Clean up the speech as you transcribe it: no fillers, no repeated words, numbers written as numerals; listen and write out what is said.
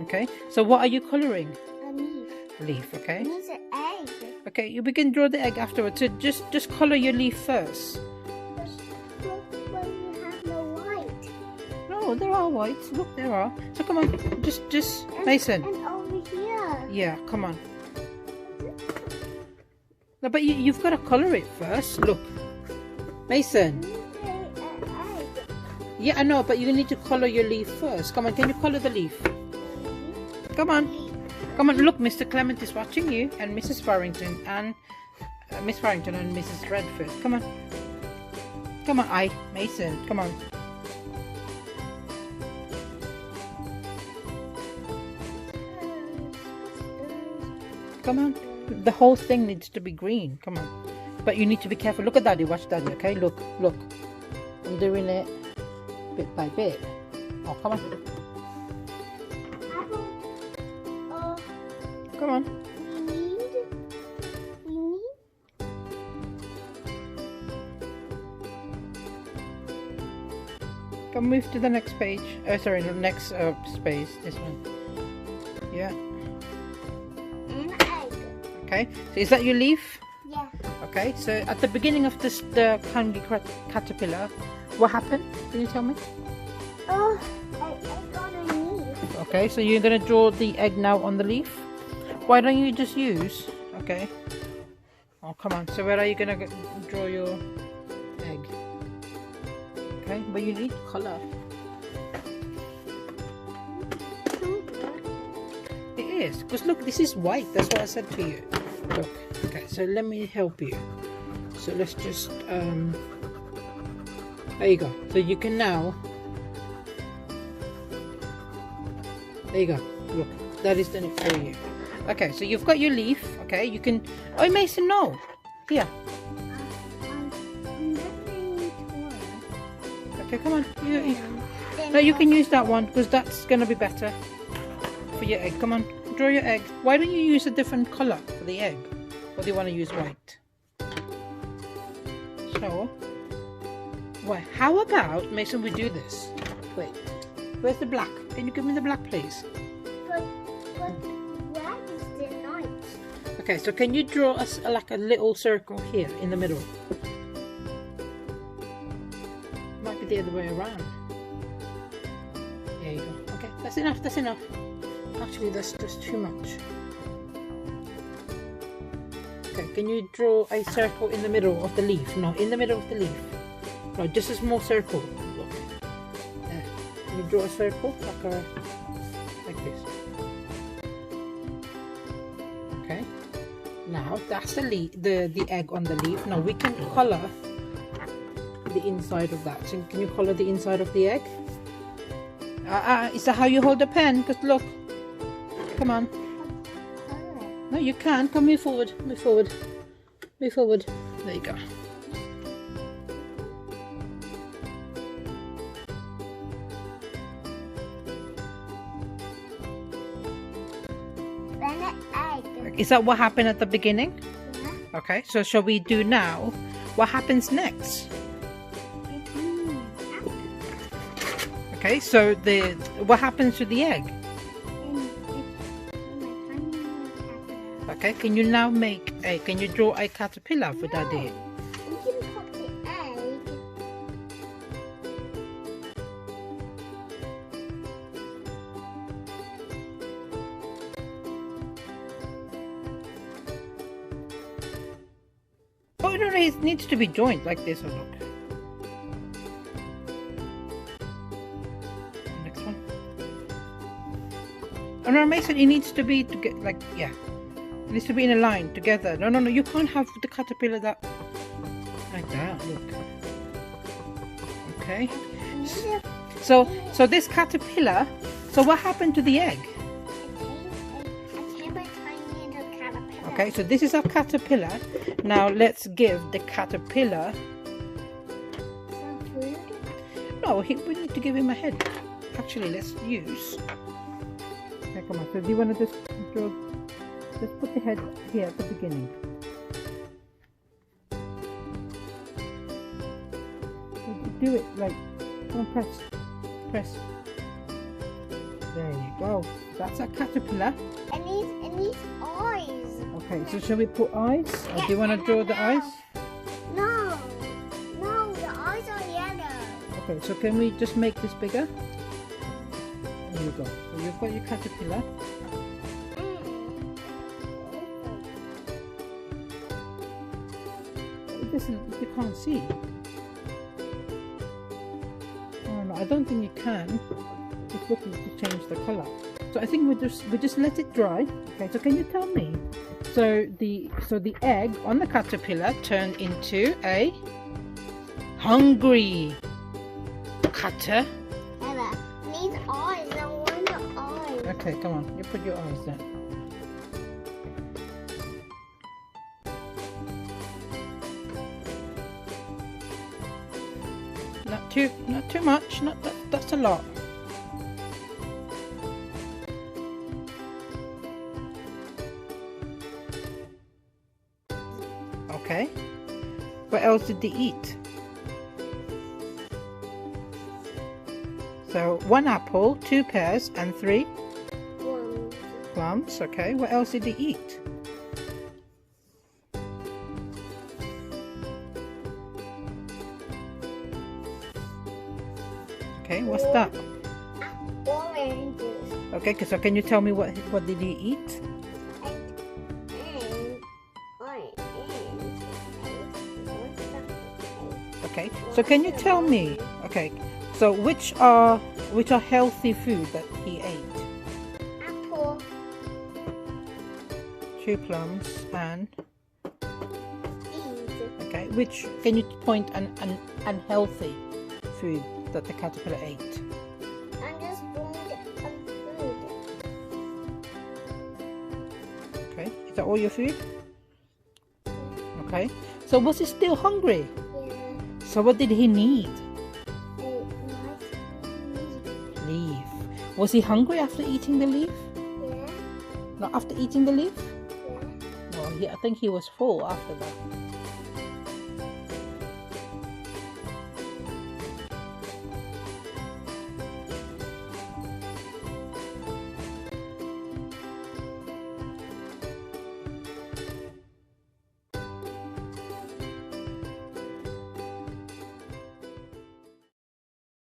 Okay, so what are you colouring? A leaf. Leaf, okay. It needs an egg. Okay, you can draw the egg afterwards. So just colour your leaf first. But you have no white. No, there are whites. Look, there are. So come on, just Mason. And over here. Yeah, come on. No, but you've got to colour it first. Look, Mason. Yeah, I know, but you need to colour your leaf first. Come on, can you colour the leaf? Come on. Come on, look, Mr. Clement is watching you, and Mrs. Farrington, and Miss Farrington and Mrs. Redford. Come on. Come on, Mason, come on. Come on. The whole thing needs to be green. Come on. But you need to be careful. Look at Daddy. Watch Daddy, okay? Look. I'm doing it bit by bit. Oh, come on. Come on. Come, move to the next page. Oh, sorry, the next space. This one. Yeah. An egg. Okay. So is that your leaf? Yeah. Okay. So at the beginning of the hungry caterpillar, what happened? Can you tell me? Oh, I got a leaf. Okay. So you're gonna draw the egg now on the leaf. Why don't you just use? Okay. Oh, come on. So where are you gonna draw your egg? Okay, but you need colour. It is, because look, this is white. That's what I said to you. Look. Okay, so let me help you. So let's just there you go. So you can now. There you go. Look, that is done it for you. Okay, so you've got your leaf. Okay, you can. Oh, Mason, no. Here. Okay, come on. No, you can use that one because that's gonna be better for your egg. Come on, draw your egg. Why don't you use a different color for the egg? Or do you want to use white? So, well, how about Mason? We do this. Wait, where's the black? Can you give me the black, please? But black is the night. Okay, so can you draw us like a little circle here in the middle? Might be the other way around. There you go. Okay, that's enough. That's enough. Actually, that's just too much. Okay, can you draw a circle in the middle of the leaf? No, in the middle of the leaf. No, just a small circle. Look. There. Can you draw a circle like this? Okay. Now that's the egg on the leaf. Now we can color the inside of that. So can you color the inside of the egg? Is that how you hold the pen? Because look. Come on. No, you can't. Come, move forward. Move forward. Move forward. There you go. Then an egg. Is that what happened at the beginning? Yeah. Okay, so shall we do now? What happens next? Okay, so what happens to the egg? Okay, can you now can you draw a caterpillar for Daddy? We can put the egg. Oh no, it needs to be joined like this. Or look. Next one. Oh no, Mason, it needs to be like yeah. It needs to be in a line together. No, you can't have the caterpillar like that. Look. Okay. So this caterpillar. So what happened to the egg? Okay, so this is our caterpillar. Now let's give the caterpillar Some food. No, we need to give him a head. Actually, let's use. Okay, come on. So do you want to just draw? Just put the head here at the beginning. Do it like, come on, press. There you go. That's a caterpillar. It needs eyes. Okay, so shall we put eyes? Or do you want to draw the eyes? No. No, the eyes are yellow. Okay, so can we just make this bigger? There you go. So you've got your caterpillar. It doesn't, you can't see. Oh no, I don't think you can. It's looking to change the colour. So I think we just let it dry. Okay, so can you tell me? So the egg on the caterpillar turned into a hungry caterpillar. Ella, needs eyes. I want the eyes. Okay, come on, you put your eyes there. Not too much. Not that. That's a lot. Okay. What else did they eat? So 1 apple, 2 pears, and 3 plums. Okay. What else did they eat? Okay. What's that? Oranges. Okay. So can you tell me what did he eat? Okay, so can you tell me, okay, so which are healthy food that he ate? Apple. 2 plums and, Beans. okay, which, can you point an unhealthy food that the caterpillar ate? I'm just doing some food. Okay, is that all your food? Okay, so was he still hungry? Yeah. So what did he need? Nice Leaf. Was he hungry after eating the leaf? Yeah. Not after eating the leaf? Yeah. No, I think he was full after that.